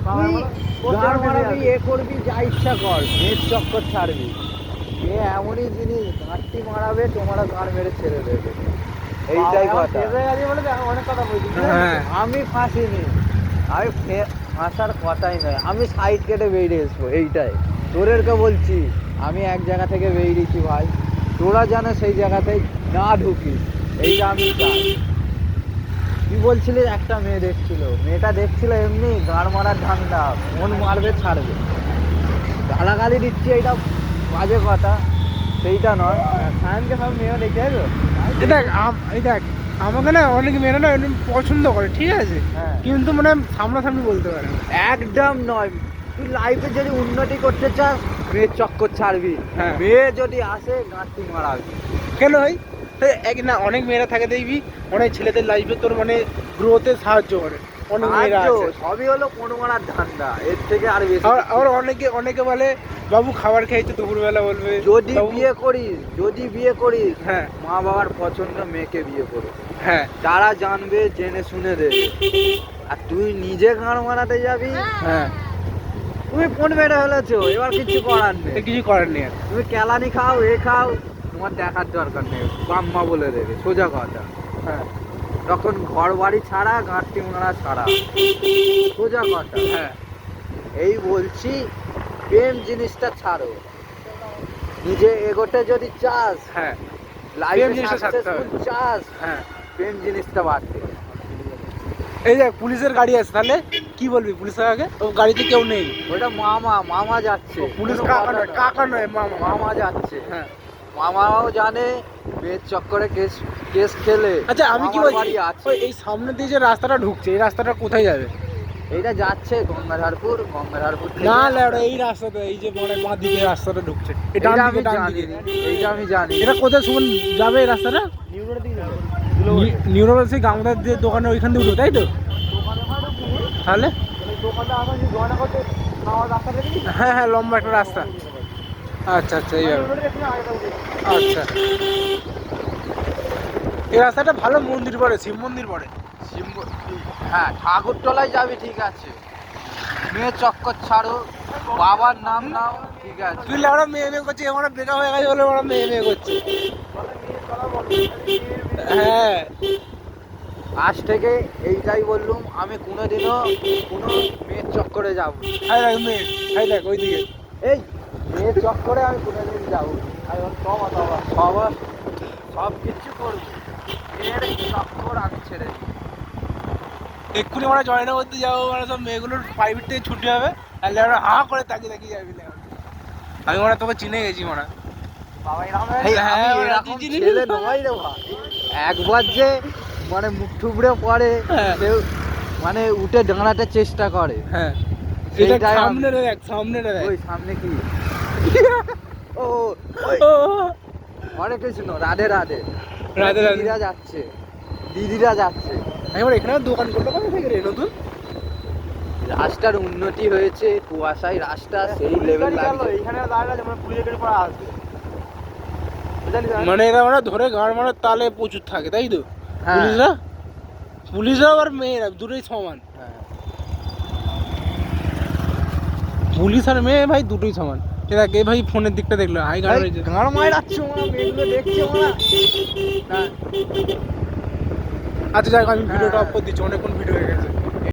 গাড় মারাবি, এ করবি, যা ইচ্ছা কর, মেয়ের চক্কর ছাড়বি। এ এমনই জিনিস, গাঁটটি মারাবে, তোমারও গাড় মেরে ছেড়ে দেবে। এইটাই কথা। অনেক কথা বলছি। হ্যাঁ, আমি ফাঁসিনি, আমি ফাঁসার কথাই নয়, আমি সাইড কেটে বেরিয়ে আসবো, এইটাই। তোদেরকে বলছি, আমি এক জায়গা থেকে বেরিয়েছি ভাই, তোরা যেন সেই জায়গাতে না ঢুকিস, এইটা আমি চাই। কি বলছিলি? একটা মেয়ে দেখছিল, মেয়েটা দেখছিল এমনি গাড় মারার ধান্দা, মন মারবে ছাড়বে। গালাগালি দিচ্ছি, এইটা বাজে কথা, সেইটা নয়। সায়নকে সব মেয়েও দেখতে হবে। এই দেখ আমাকে না অনেক মেয়েরা না এমনি পছন্দ করে, ঠিক আছে, হ্যাঁ, কিন্তু মানে সামনাসামনি বলতে পারে না। একদম নয়। তুই লাইফে যদি উন্নতি করতে চাস, মেয়ের চক্কর ছাড়বি। হ্যাঁ। মেয়ে যদি আসে, গাঁটটি মারাবি। কেন ভাই? এক না অনেক মেয়েরা থাকে দেখবি, অনেক ছেলেদের লাইফে তোর মানে গ্রোথে সাহায্য করে, অনেক মেয়েরা আছে। সবই হলো কোনো মারার ধান্দা, এর থেকে আর বেশি। আর অনেকে বলে বাবু খাবার খেয়েছে, দুপুরবেলা বলবে যদি বাবু। বিয়ে করিস, হ্যাঁ, মা বাবার পছন্দ মেয়েকে বিয়ে করো। হ্যাঁ, তারা জানবে, জেনে শুনে দেবে। আর তুই নিজে গাঁড় মারাতে যাবি, হ্যাঁ, তুমি ফোন মেরে ফেলেছো, এবার কিছু করার নেই। কিছু করার নেই আর। তুমি কেলানি খাও, এ খাও, তোমার দেখার দরকার নেই, বাম্মা বলে দেবে, সোজা কথা। হ্যাঁ, তখন ঘর বাড়ি ছাড়া, গাঁটটি মারা ছাড়া, সোজা কথা। হ্যাঁ, এই বলছি, প্রেম জিনিসটা ছাড়ো। নিজে এগোতে যদি চাস, হ্যাঁ, লাইফে জিনিসটা ছাড়তে হবে। সাকসেসফুল চাস, হ্যাঁ। প্রেম জিনিসটা বাদ দে। এই যে পুলিশের গাড়ি আছে, তাহলে কি বলবি পুলিশের আগে? ও গাড়িতে কেউ নেই, ওটা মামা যাচ্ছে। পুলিশ কোনো কাকা কথা নয়, নয়। কাকা নয়, মামা। মামা যাচ্ছে। হ্যাঁ। মামাও জানে মেয়ের চক্করে কেস খেলে। আচ্ছা আমি কি মামার বলছি, বাড়ি আছে। ওই এই সামনে দিয়ে যে রাস্তাটা ঢুকছে, এই রাস্তাটা কোথায় যাবে? এইটা যাচ্ছে গঙ্গাধারপুর থেকে। না লেওড়া, এই রাস্তাটা, এই যে মানে বাঁ দিকে রাস্তাটা ঢুকছে, এই এইটা ডান আমি দিকে, ডান জানি, দিকে। এইটা আমি জানি। এটা কোথায় শুন যাবে এই রাস্তাটা? নিউরোড সেই গামদার যে দোকানে ওইখান দিয়ে উঠো, তাই তো? তাহলে হ্যাঁ, হ্যাঁ, লম্বা একটা রাস্তা। আচ্ছা, আচ্ছা, এইভাবে। আচ্ছা, এই রাস্তাটা ভালো, মন্দির পড়ে, শিব মন্দির পড়ে। হ্যাঁ, ঠাকুরতলায় যাবি, ঠিক আছে। মেয়ে চক্কর ছাড়ো, বাবার নাম নাও, ঠিক আছে। তুই লেওড়া মেয়ে করছিস, আমার বেকার হয়ে গেছে বলে ওরা মেয়ে করছে। হ্যাঁ, আজ থেকে এইটাই বললুম, আমি কোনোদিনও কোনো মেয়ের চক্করে যাবো না। হাই দেখ মেয়ে, হাই দেখ ওইদিকে। এই মেয়ের চক্করে আমি কোনোদিন যাবো না। সব কিছু করবো, মেয়ের চক্কর আমি ছেড়ে দিই। এক্ষুনি আমরা জয়না করতে যাবো, মানে সব মেয়েগুলোর প্রাইভেট থেকে ছুটি হবে, আর লেওড়া হা করে তাকিয়ে যাবি লেওড়া। আমি মানে তোকে চিনে গেছি মানে। এই আমি এরকম ছেলে নয় রে ভাই। একবার যে মানে মুখ থুবড়ে পড়ে, হ্যাঁ। কেউ মানে উঠে দাঁড়াতে চেষ্টা করে। হ্যাঁ, এটা সেইটাই সামনে রে দেখ, সামনে রে দেখ। ওই সামনে কি? ও ওই হরে কৃষ্ণ, রাধে রাধে। রাধে রাধে। দিদিরা যাচ্ছে। এবার এখানে দোকান করতে কবে থেকে রে নতুন? রাস্তার উন্নতি হয়েছে, কুয়াশায় রাস্তা সেই লেভেল লাগছে। এখানে দাঁড়ালে মানে পুলিশের গাড়ি পড়া আসবে, মানে এরা মানে ধরে গাড় মারার তালে প্রচুর থাকে, তাই তো? হ্যাঁ। পুলিশরা আর মেয়েরা দুটোই সমান। হ্যাঁ। পুলিশ আর মেয়ে ভাই দুটোই সমান। এরা কে ভাই ফোনের দিকটা দেখলো, হাই গাড় হয়েছে, গাঁড় মারাচ্ছে ওরা, মেয়েগুলো দেখছে ওরা। আচ্ছা যাক, আমি ভিডিওটা অফ করে দিচ্ছি, অনেকক্ষণ ভিডিও হয়ে গেছে।